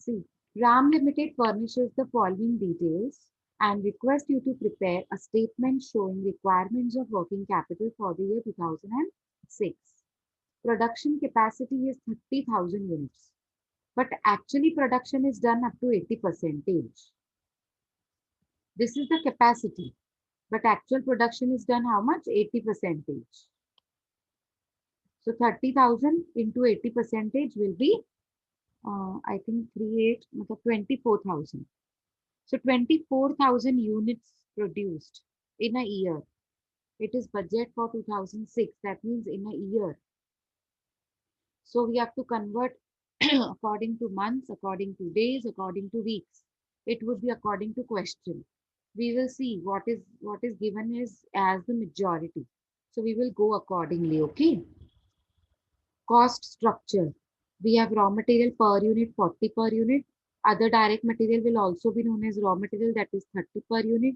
See, RAM Limited furnishes the following details and request you to prepare a statement showing requirements of working capital for the year 2006. Production capacity is 30,000 units, but actually production is done up to 80 percentage. This is the capacity, but actual production is done how much? 80 percentage. So 30,000 into 80 percentage will be, I think, create 24,000. So 24,000 units produced in a year. It is budget for 2006. That means in a year. So we have to convert according to months, according to days, according to weeks. It would be according to question. We will see what is given is as the majority. So we will go accordingly. Okay. Cost structure. We have raw material per unit 40 per unit. Other direct material will also be known as raw material, that is 30 per unit.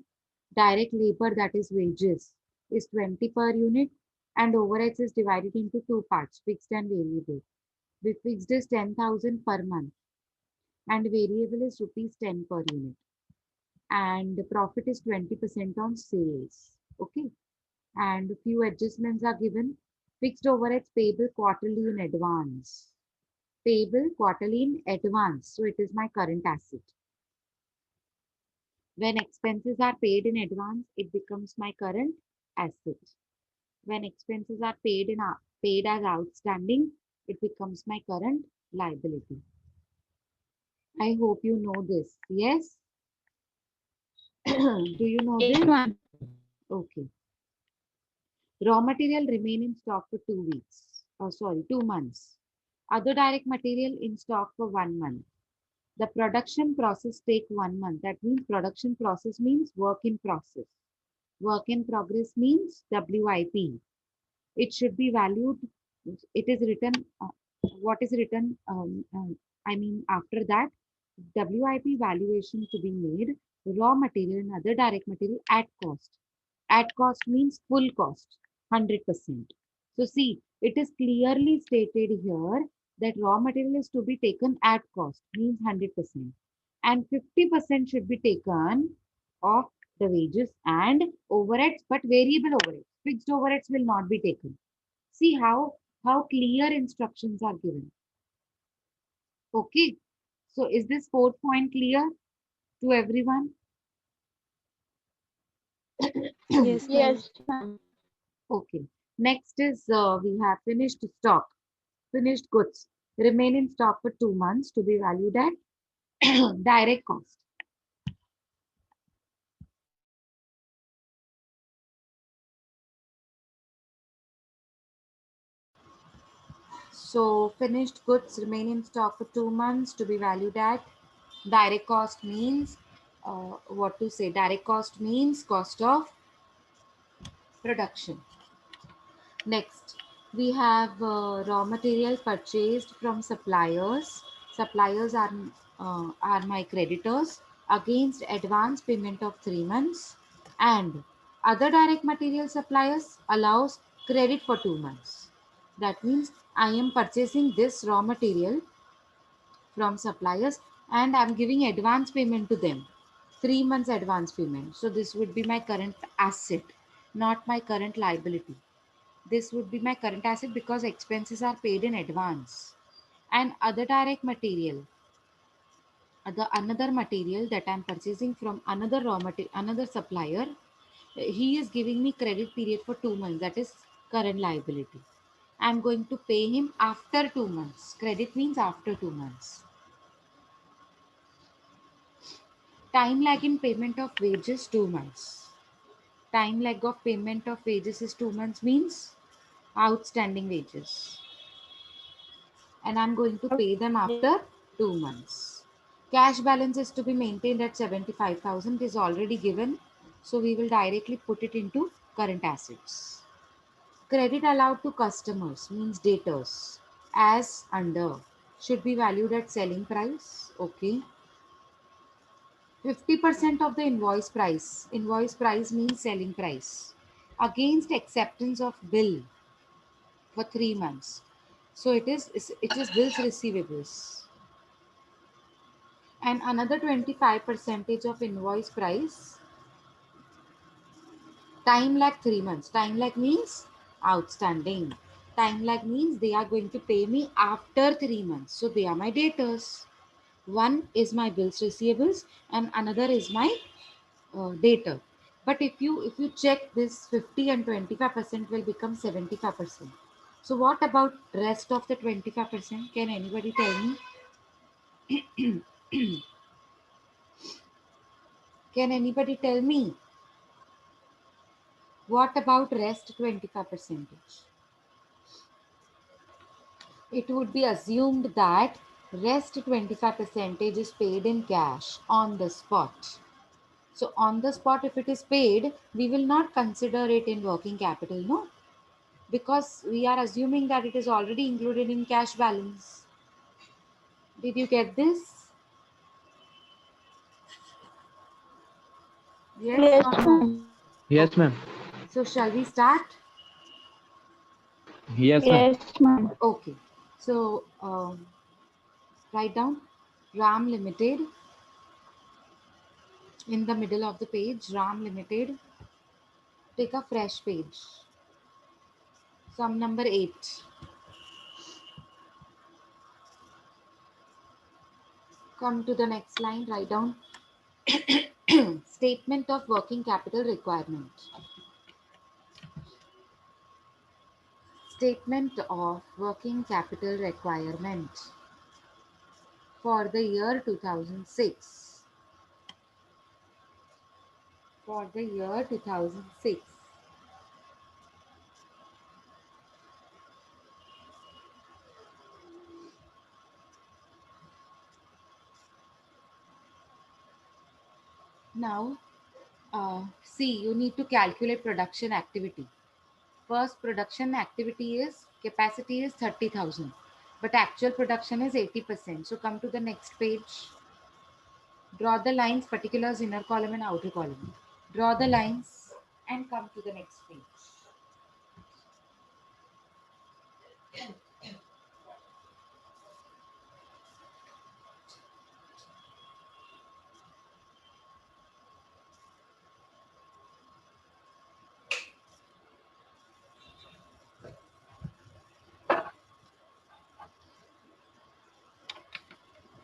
Direct labor, that is wages, is 20 per unit, and overheads is divided into two parts, fixed and variable. The fixed is 10,000 per month and variable is rupees 10 per unit. And the profit is 20% on sales. Okay. And a few adjustments are given. Fixed overheads payable quarterly in advance. Payable quarterly in advance. So it is my current asset. When expenses are paid in advance, it becomes my current asset. When expenses are paid as outstanding, it becomes my current liability. I hope you know this. Yes? Do you know Yes, this? ma'am. Okay. Raw material remain in stock for 2 weeks. Oh, sorry, 2 months. Other direct material in stock for 1 month. The production process take 1 month. That means production process means work in process. Work in progress means WIP. It should be valued. It is written. What is written? I mean, after that, WIP valuation to be made. Raw material and other direct material at cost. At cost means full cost, 100%. So see, it is clearly stated here that raw material is to be taken at cost, means 100%. And 50% should be taken of the wages and overheads, but variable overheads. Fixed overheads will not be taken. See how clear instructions are given. Okay. So is this fourth point clear to everyone? Yes, ma'am. Yes, ma'am. Okay. Next is we have finished stock, finished goods, remain in stock for 2 months to be valued at direct cost. So finished goods remain in stock for 2 months to be valued at direct cost means what to say? Direct cost means cost of production. Next, we have raw material purchased from suppliers. Suppliers are my creditors against advance payment of 3 months, and other direct material suppliers allows credit for 2 months. That means I am purchasing this raw material from suppliers and I'm giving advance payment to them. 3 months advance payment. So this would be my current asset, not my current liability. This would be my current asset because expenses are paid in advance. And other direct material, another material that I'm purchasing from another raw material, another supplier, he is giving me credit period for 2 months. That is current liability. I'm going to pay him after 2 months. Credit means after 2 months. Time lag in payment of wages 2 months. Time lag of payment of wages is 2 months means outstanding wages. And I'm going to pay them after 2 months. Cash balance is to be maintained at 75,000 is already given. So we will directly put it into current assets. Credit allowed to customers means debtors as under should be valued at selling price. Okay. 50% of the invoice price. Invoice price means selling price. Against acceptance of bill for 3 months. So it is bills receivables. And another 25% of invoice price. Time lag 3 months. Time lag means outstanding. Time lag means they are going to pay me after 3 months. So they are my debtors. One is my bills receivables and another is my debtor. But if you check this, 50 and 25% will become 75%. So what about rest of the 25%? Can anybody tell me? Can anybody tell me? What about rest 25%? It would be assumed that rest 25% is paid in cash on the spot. So on the spot, if it is paid, we will not consider it in working capital, no? Because we are assuming that it is already included in cash balance. Did you get this? Yes Yes, or no? ma'am. Yes, Okay. ma'am. So shall we start? Yes, ma'am. Yes, ma'am. Okay. So write down Ram Limited in the middle of the page. Ram Limited. Take a fresh page. Sum number 8. Come to the next line. Write down statement of working capital requirement. Statement of working capital requirement for the year 2006. For the year 2006. Now, see, you need to calculate production activity. First production activity is capacity is 30,000, but actual production is 80%. So come to the next page. Draw the lines, particulars, inner column and outer column. Draw the lines and come to the next page.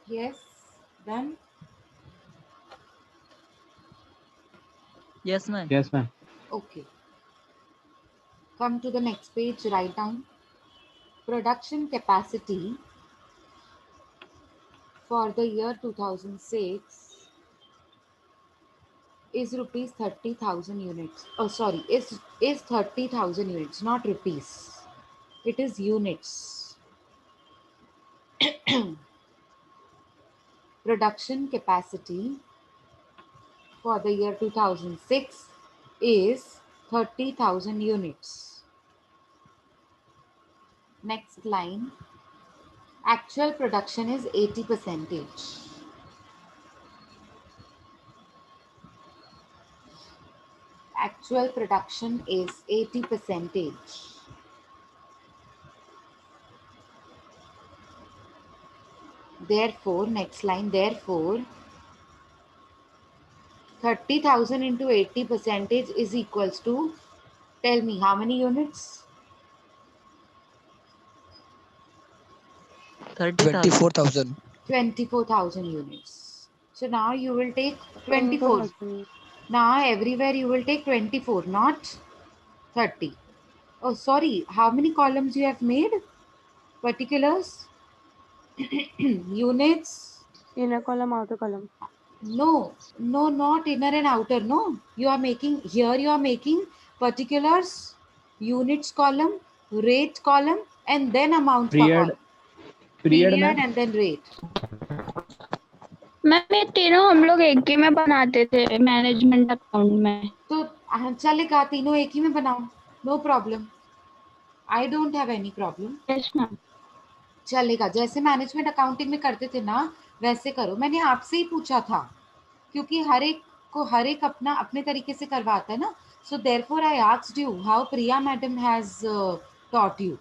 Yes, done. Yes, ma'am. Yes, ma'am. Okay. Come to the next page, write down production capacity for the year 2006 is rupees 30,000 units. Oh, sorry, is 30,000 units, not rupees. It is units. Production capacity for the year 2006 is 30,000 units. Next line. Actual production is 80%. Actual production is 80%. Therefore, next line, therefore, 30,000 into 80% is equals to, tell me how many units? 30,000. 24,000. 24,000 units. So now you will take 24. 24,000. Now everywhere you will take 24, not 30. Oh, sorry. How many columns you have made? Particulars? Units? Inner column, outer column. No, no, not inner and outer. No, you are making, here you are making particulars, units column, rate column, and then amount का Period. column. Period, Period ma'am. and then rate. Ma'am ये तीनों हम लोग एक ही में बनाते थे management account में. तो चलेगा, तीनों एक ही में बनाओ. No problem. I don't have any problem. Yes, ma'am. चलेगा, जैसे मैनेजमेंट अकाउंटिंग में करते थे ना, वैसे करो. मैंने आपसे ही पूछा था, क्योंकि हर एक अपना अपने तरीके से करवाता है ना. So therefore I asked you how Priya madam has taught you.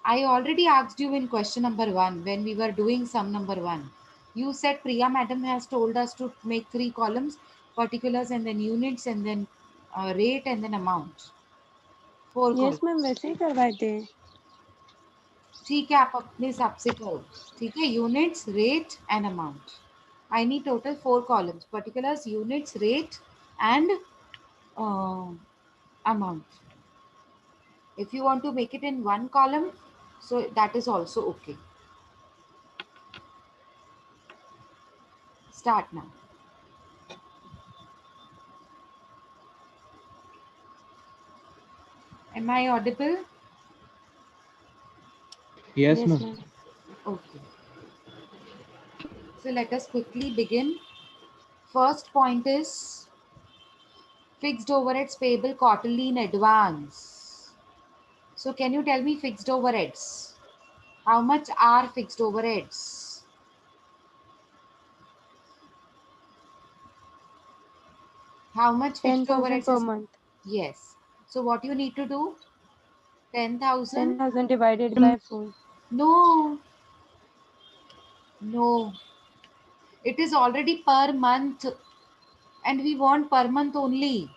I already asked you in question number 1 when we were doing sum number 1. You said Priya madam has told us to make 3 columns, particulars and then units and then rate and then amount. 4 yes columns. Ma'am वैसे ही करवाए थे. ठीक है, आप अपने हिसाब से करो. ठीक है, units, rate and amount. I need total 4 columns, particulars, units, rate and amount. If you want to make it in 1 column, so that is also okay. Start now. Am I audible? Yes, Yes ma'am. Ma'am. Okay. So let us quickly begin. First point is fixed overheads payable quarterly in advance. So can you tell me fixed overheads? How much are fixed overheads? How much fixed 10,000 overheads per is? month. Yes. So what you need to do? 10,000? 10,000 divided by 4. No. No. It is already per month and we want per month only.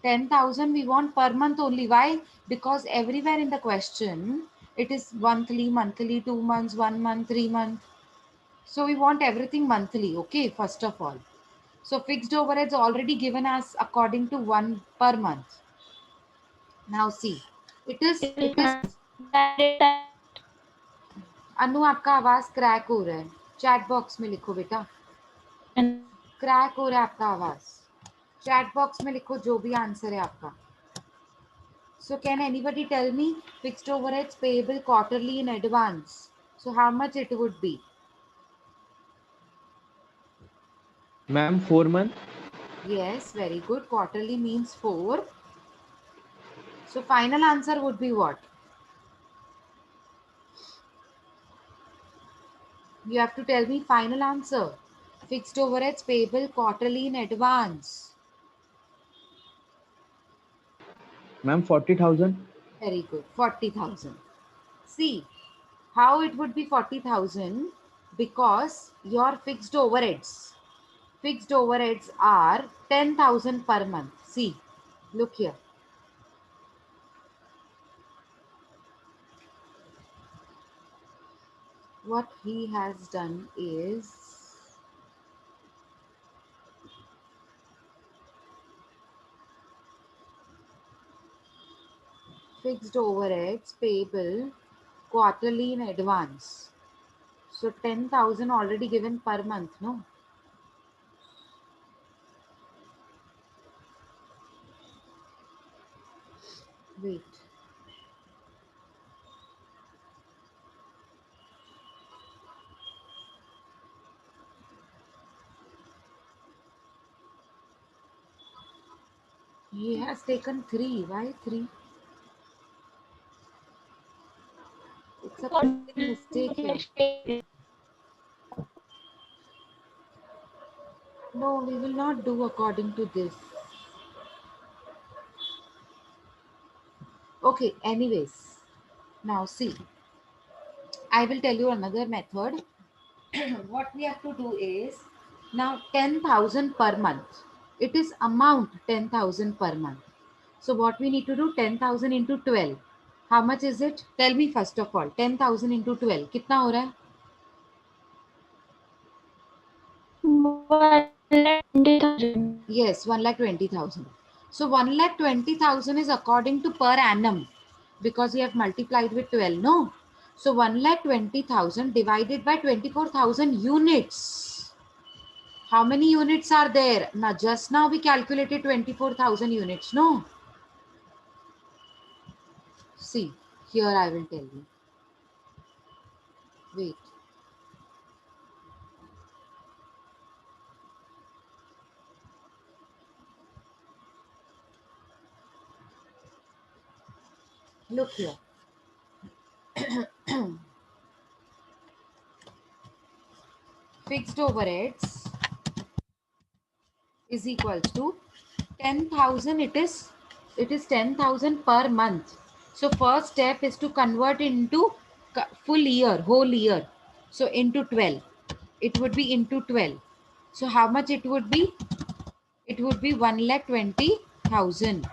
10,000 we want per month only. Why? Because everywhere in the question it is monthly, monthly, 2 months, 1 month, 3 months. So we want everything monthly. Okay, first of all. So fixed overheads already given us according to 1 per month. Now see, it is अनु आपका आवाज crack हो रहा है. Chat box में लिखो बेटा. Crack हो रहा है आपका आवाज. चैट बॉक्स में लिखो जो भी आंसर है आपका. So can anybody tell me fixed overheads payable quarterly in advance? So how much it would be? Ma'am, 4 months. Yes, very good. Quarterly means 4. So final answer would be what? You have to tell me final answer. Fixed overheads payable quarterly in advance. Ma'am, 40,000. Very good. 40,000. See, how it would be 40,000? Because your fixed overheads are 10,000 per month. See, look here. What he has done is fixed overheads payable quarterly in advance. So 10,000 already given per month, no? Wait. He has taken 3. Why 3? It's a printing mistake here. No, we will not do according to this. Okay, anyways. Now see, I will tell you another method. What we have to do is now 10,000 per month. It is amount 10,000 per month. So what we need to do 10,000 into 12. How much is it? Tell me first of all. 10,000 into 12. कितना हो रहा है? 1,20,000. Yes, 1,20,000. So 1,20,000 is according to per annum because we have multiplied with 12, no? So 1,20,000 divided by 24,000 units. How many units are there? Now just now we calculated 24,000 units, no? See, here I will tell you. Wait. Look here. Fixed overheads is equal to 10,000. It is 10,000 per month. So first step is to convert into full year, whole year. So into 12. it would be into 12. So how much it would be? It would be 1,20,000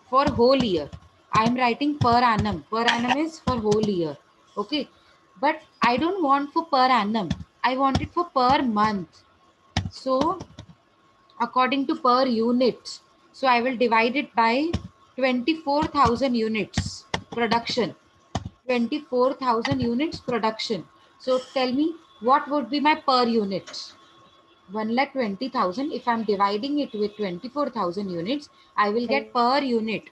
for whole year. I am writing per annum. Per annum is for whole year. Okay. But I don't want for per annum. I want it for per month. So according to per unit. So I will divide it by 24,000 units production. 24,000 units production. So tell me what would be my per unit? 1,20,000. If I'm dividing it with 24,000 units, I will get per unit.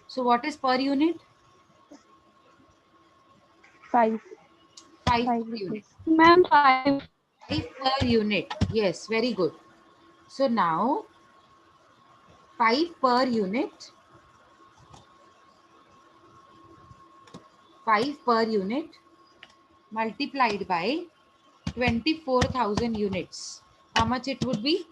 So what is per unit? 5 5 5 per unit. rupees. Ma'am, 5. 5 per unit. Yes, very good. So now 5 per unit. 5 per unit multiplied by 24,000 units. How much it would be?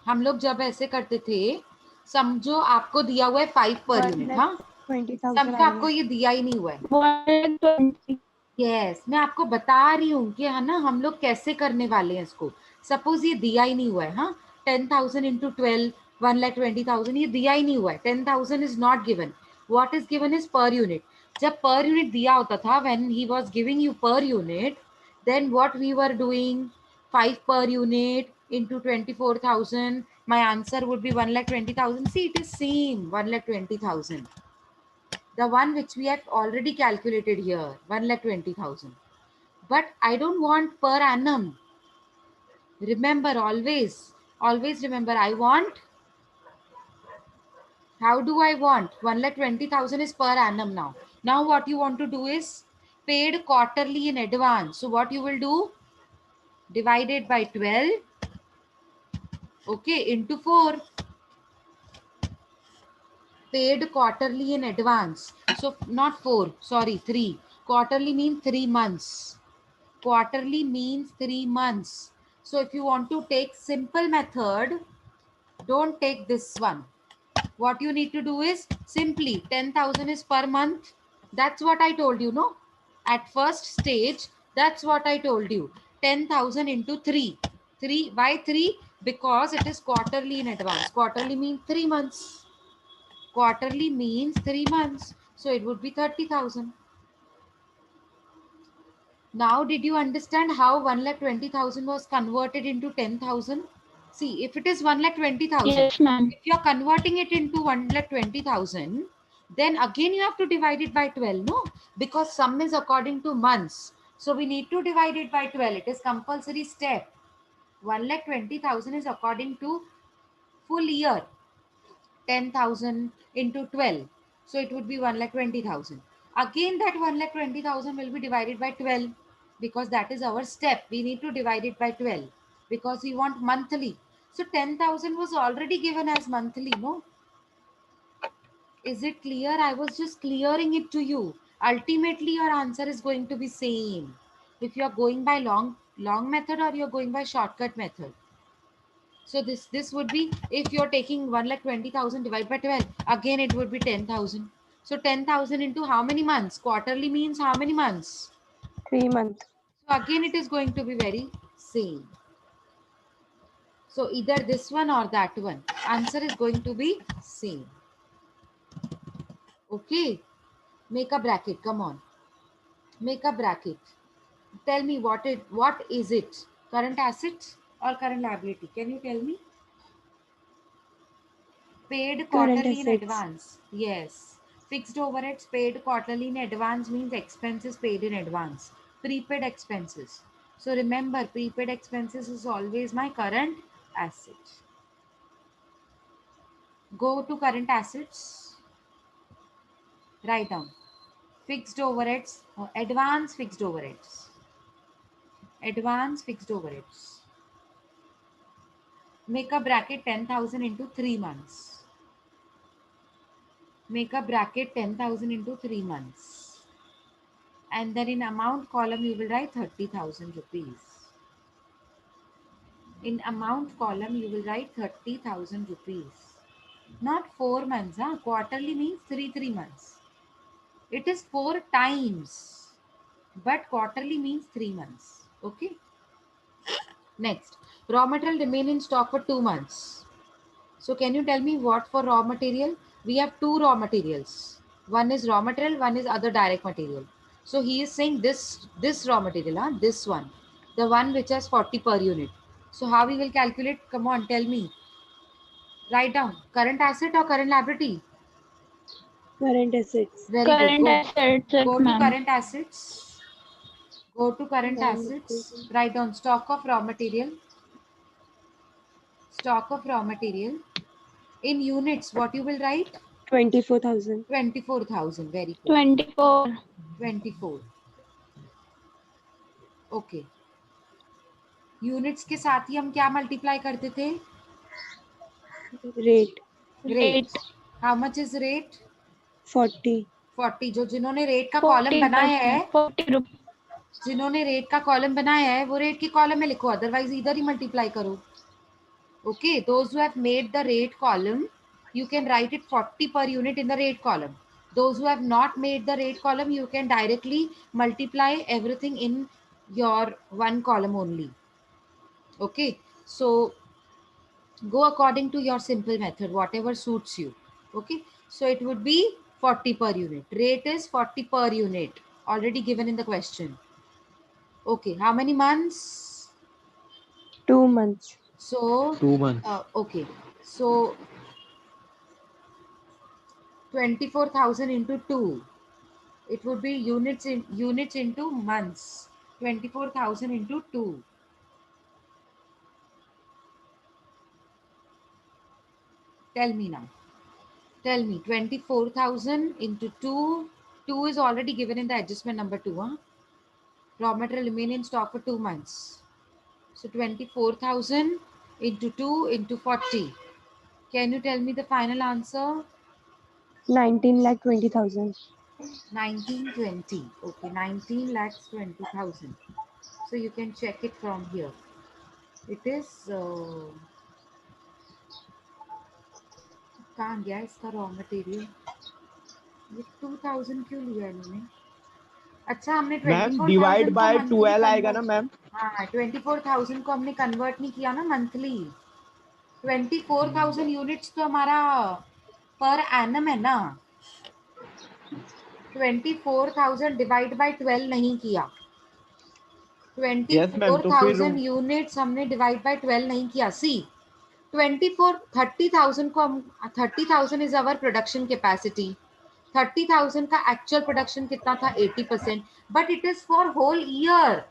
हम लोग जब ऐसे करते थे, समझो आपको दिया हुआ है 5 पर यूनिट. हाँ, 1,20,000 समझो आपको ये दिया ही नहीं हुआ है. 120. यस, मैं आपको बता रही हूँ कि है ना, हम लोग कैसे करने वाले हैं इसको. सपोज ये दिया ही नहीं हुआ है. हाँ, 10,000 इंटू 12, 1,20,000, ये दिया ही नहीं हुआ है. 10,000 is not given. What is given is per unit. जब पर यूनिट दिया होता था, when he was giving you per unit, then what we were doing, 5 per unit into 24,000, my answer would be 1,20,000. See, it is same, 1,20,000. The one which we have already calculated here, 1,20,000. But I don't want per annum. Remember, always remember, I want, how do I want? 1,20,000 is per annum now. Now what you want to do is paid quarterly in advance. So what you will do? Divided by 12, okay, into 4. Paid quarterly in advance. So not 4, sorry, 3. Quarterly means 3 months. Quarterly means 3 months. So if you want to take simple method, don't take this one. What you need to do is simply 10,000 is per month. That's what I told you, no? At first stage, that's what I told you. 10,000 into 3. 3, why 3? Because it is quarterly in advance. Quarterly means 3 months. Quarterly means 3 months. So it would be 30,000. Now, did you understand how 1,20,000 was converted into 10,000? See, if it is 1,20,000, Yes, ma'am. if you are converting it into 1,20,000, then again you have to divide it by 12, no? Because sum is according to months. So we need to divide it by 12. It is compulsory step. 1,20,000 is according to full year. 10,000 into 12. So it would be 1,20,000. Again, that 1,20,000 will be divided by 12 because that is our step. We need to divide it by 12 because we want monthly. So 10,000 was already given as monthly, no? Is it clear? I was just clearing it to you. Ultimately, your answer is going to be same. If you are going by long method or you're going by shortcut method. So this would be, if you're taking 1,20,000 divided by 12, again it would be 10,000. So 10,000 into how many months? Quarterly means how many months? 3 months. So again it is going to be very same. So either this one or that one. Answer is going to be same. Okay. Make a bracket. Come on. Make a bracket. Tell me what is it? Current asset or current liability? Can you tell me? Paid Current quarterly in assets. advance. Yes. Fixed overheads paid quarterly in advance means expenses paid in advance. Prepaid expenses. So remember, prepaid expenses is always my current asset. Go to current assets. Write down. Fixed overheads. Advance fixed overheads. Advance fixed overheads. Make a bracket 10,000 into 3 months. Make a bracket 10,000 into 3 months. And then in amount column, you will write 30,000 rupees. In amount column, you will write 30,000 rupees. Not 4 months. Huh? Quarterly means 3 months. It is 4 times. but quarterly means 3 months. Okay. Next, raw material remain in stock for 2 months. So can you tell me what for raw material? We have two raw materials. One is raw material, one is other direct material. So he is saying this raw material, huh? This one, the one which has 40 per unit. So how we will calculate? Come on, tell me. Write down current asset or current liability. Current assets. Very good. Current assets, Go to ma'am. current assets. Go to current assets. Write down stock of raw material. Stock of raw material. In units, what you will write? 24,000. 24,000. Very good. 24. 24. Okay units के साथ ही हम क्या multiply करते थे Rate. Rate Rate how much is rate 40. 40 जो जिन्होंने rate का column बनाया है 40 रुपीज. जिन्होंने रेट का कॉलम बनाया है वो रेट के कॉलम में लिखो अदरवाइज इधर ही मल्टीप्लाई करो okay those who have made the rate column you can write it 40 per unit in the rate column. Those who have not made the rate column, you can directly multiply everything in your one column only. Okay, so go according to your simple method, whatever suits you. Okay, so it would be 40 per unit. Rate is 40 per unit, already given in the question. Okay, how many months? 2 months. So 2 months. okay, so 24,000 into 2, it would be units into months. 24,000 into 2. Tell me now. Tell me, 24,000 into 2. 2 is already given in the adjustment number 2. Huh? Raw material remain in stock for 2 months. So 24,000 into 2 into 40. Can you tell me the final answer? 19,20,000. 1920. Okay, 19 lakhs 20,000. So you can check it from here. It is कहाँ गया इसका raw material ये 2000 क्यों लिया इन्होंने अच्छा हमने ma'am 24,000 divide को बाय मंथली 12 आएगा ना कन्वर्ट मैम हाँ 24,000 को हमने कन्वर्ट नहीं किया ना मंथली 24,000 यूनिट्स तो हमारा पर एनम है ना 24,000 डिवाइड बाय 12 नहीं किया यस मैम तो फिर 24,000 यूनिट्स हमने डिवाइड बाय 12 नहीं किया सी 30,000 को हम 30,000 इज अवर प्रोडक्शन कैपेसिटी 30,000 का एक्चुअल प्रोडक्शन कितना था 80% but it is for whole year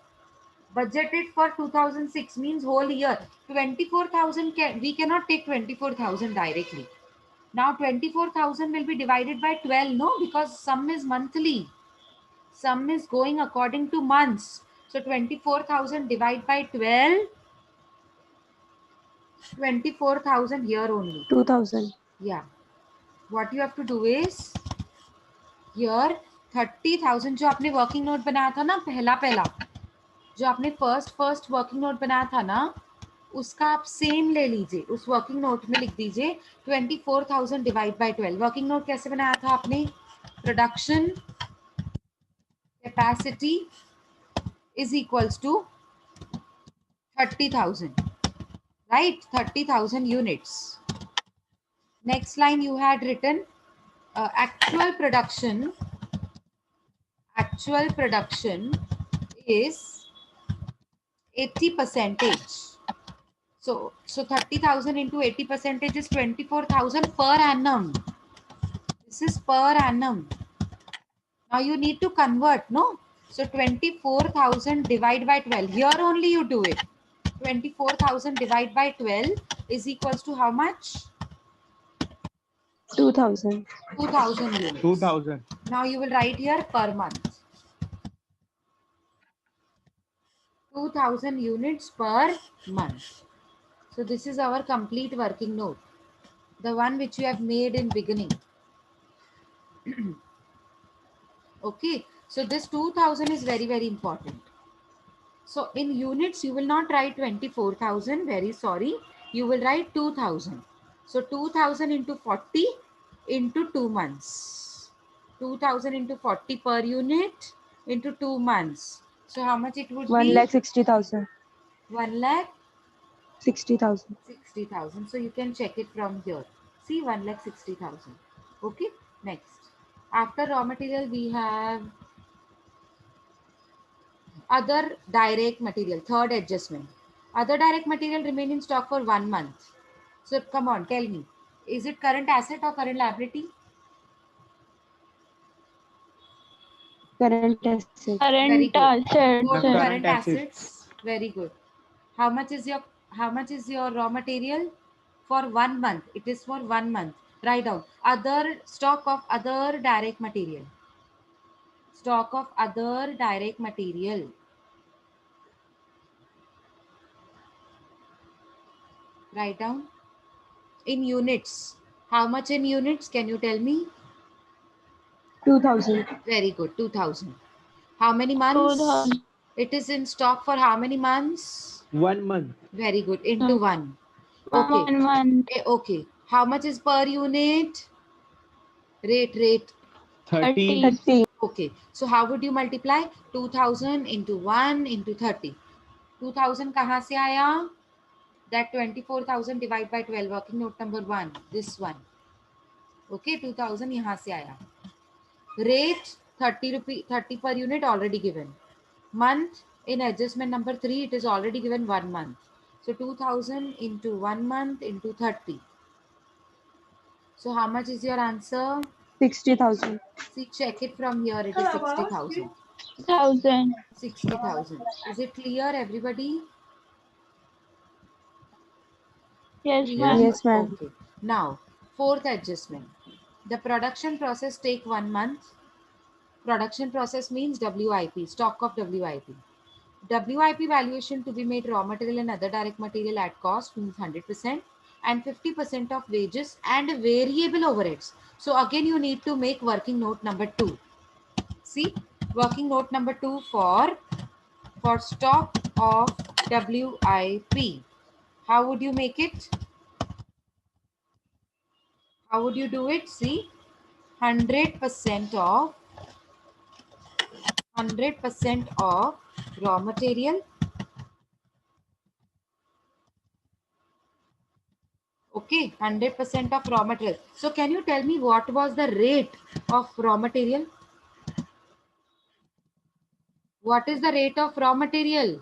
budgeted for 2006 means whole year 24,000 we cannot take 24,000 directly now 24,000 will be divided by 12 no because sum is monthly sum is going according to months so 24,000 divided by 12 24,000 here only 2,000. yeah what you have to do is here 30,000 जो आपने working note बनाया था ना पहला जो आपने first working note बनाया था ना उसका आप सेम ले लीजिए उस वर्किंग नोट में लिख दीजिए 24,000 डिवाइड बाय 12 वर्किंग नोट कैसे बनाया था आपने production capacity is equals to 30,000 right 30,000 units next line you had written actual production is 80 percentage so 30,000 into 80 percentage is 24,000 per annum this is per annum now you need to convert no so 24,000 divided by 12 here only you do it 24,000 divided by 12 is equals to how much 2,000. 2,000 units 2000 now you will write here per month 2,000 units per month so this is our complete working note the one which you have made in beginning okay so this 2,000 is very important so in units you will not write 24,000 very sorry you will write 2,000 so 2,000 into 40 into 2 months 2,000 into 40 per unit into 2 months. So how much it would 1 be? lakh 60,000. 1 lakh 60,000. 60,000. So you can check it from here. See, 1 lakh 60,000. Okay. Next. After raw material, we have other direct material. Third adjustment. Other direct material remain in stock for 1 month. So come on, tell me. Is it current asset or current liability? Current asset. Very Current good. assets. Go Ma'am, to Sir. current current assets. assets. Very good. How much is your raw material for 1 month? It is for 1 month. Write down other stock of other direct material. Stock of other direct material. Write down in units. How much in units? Can you tell me? 2,000. Very good. 2,000. How many months? 2000. It is in stock for how many months? 1 month. Very good. Into 1. Okay. 1 month. Okay. How much is per unit? Rate. 30. 30. 30. Okay. So how would you multiply? 2000 into 1 into 30. 2000 कहाँ से आया? That 24,000 divided by 12. Working note number 1. This one. Okay. 2000 यहाँ से आया. Rate 30 rupee, 30 per unit already given. Month in adjustment number 3, it is already given 1 month. So 2000 into 1 month into 30. So how much is your answer? 60,000. See, check it from here. It is 60,000. 1000. 60,000. Is it clear, everybody? Yes, Clear? ma'am. Yes, ma'am. Okay. Now, fourth adjustment. The production process take 1 month. Production process means WIP, stock of WIP. WIP valuation to be made raw material and other direct material at cost means 100% and 50% of wages and variable overheads. So again, you need to make working note number 2. See, working note number 2 for stock of WIP. How would you make it? How would you do it? See, 100% of raw material. Okay, 100% of raw material. So can you tell me what was the rate of raw material? What is the rate of raw material?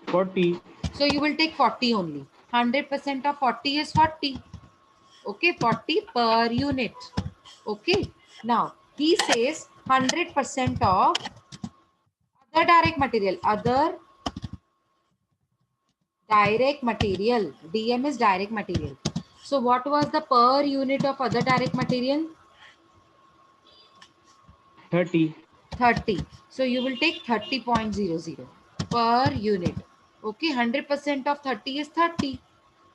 40. So you will take 40 only. 100% of 40 is 40. Okay, 40 per unit. Okay. Now, he says 100% of other direct material. Other direct material. DM is direct material. So what was the per unit of other direct material? 30. 30. So you will take 30.00 per unit. Okay, 100% of 30 is 30.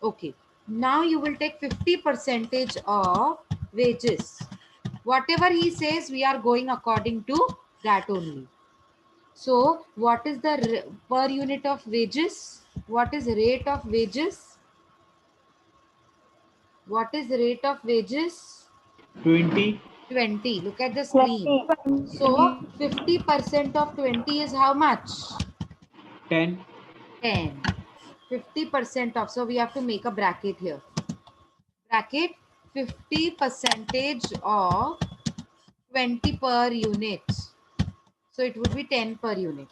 Okay, now you will take 50% of wages. Whatever he says, we are going according to that only. So what is the per unit of wages? What is rate of wages? What is rate of wages? 20. 20. Look at the screen. So 50% of 20 is how much? 10. 10. 50% of. So we have to make a bracket here. Bracket 50 percentage of 20 per unit. So it would be 10 per unit.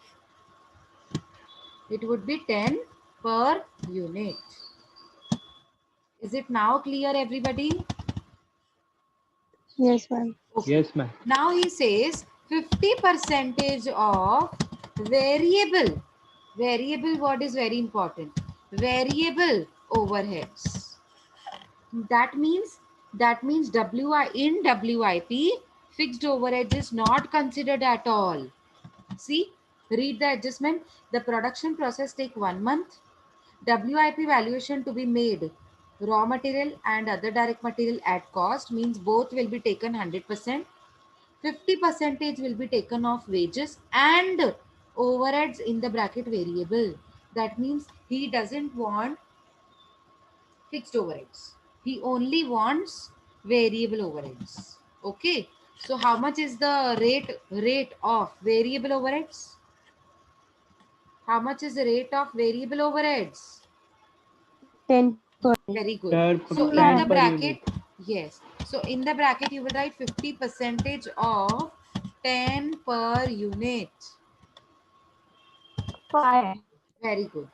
It would be 10 per unit. Is it now clear, everybody? Yes, ma'am. Okay. Yes, ma'am. Now he says 50% of variable. Variable word is very important. Variable overheads. That means in WIP, fixed overhead is not considered at all. See, read the adjustment. The production process take 1 month. WIP valuation to be made. Raw material and other direct material at cost means both will be taken 100%. 50% will be taken off wages and overheads in the bracket variable. That means he doesn't want fixed overheads. He only wants variable overheads. Okay. So how much is the rate of variable overheads? How much is the rate of variable overheads? 10 per. Very good. Per- So in 10 the per bracket, unit. yes. So in the bracket, you will write 50% of 10 per unit. 5. Very good.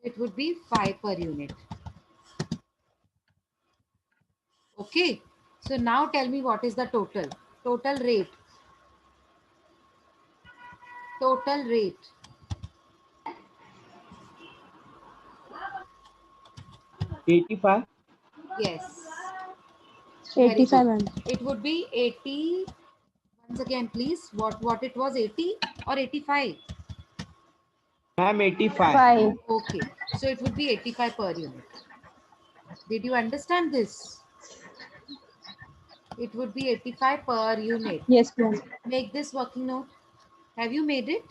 It would be 5 per unit. Okay. So now tell me what is the total? Total rate. Total rate. $85. Yes. Very 85, good. ma'am. It would be 80. Once again, please. What it was, 80 or 85? Ma'am, 85. 5. Okay. So it would be 85 per unit. Did you understand this? It would be 85 per unit. Yes, ma'am. Make this working note. Have you made it?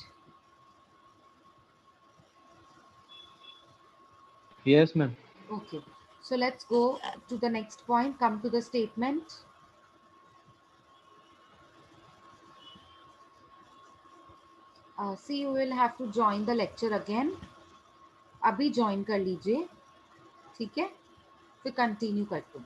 Yes, ma'am. Okay. So let's go to the next point. Come to the statement. See, you will have to join the lecture again. अभी join कर लीजिए, ठीक है? फिर continue करते हैं.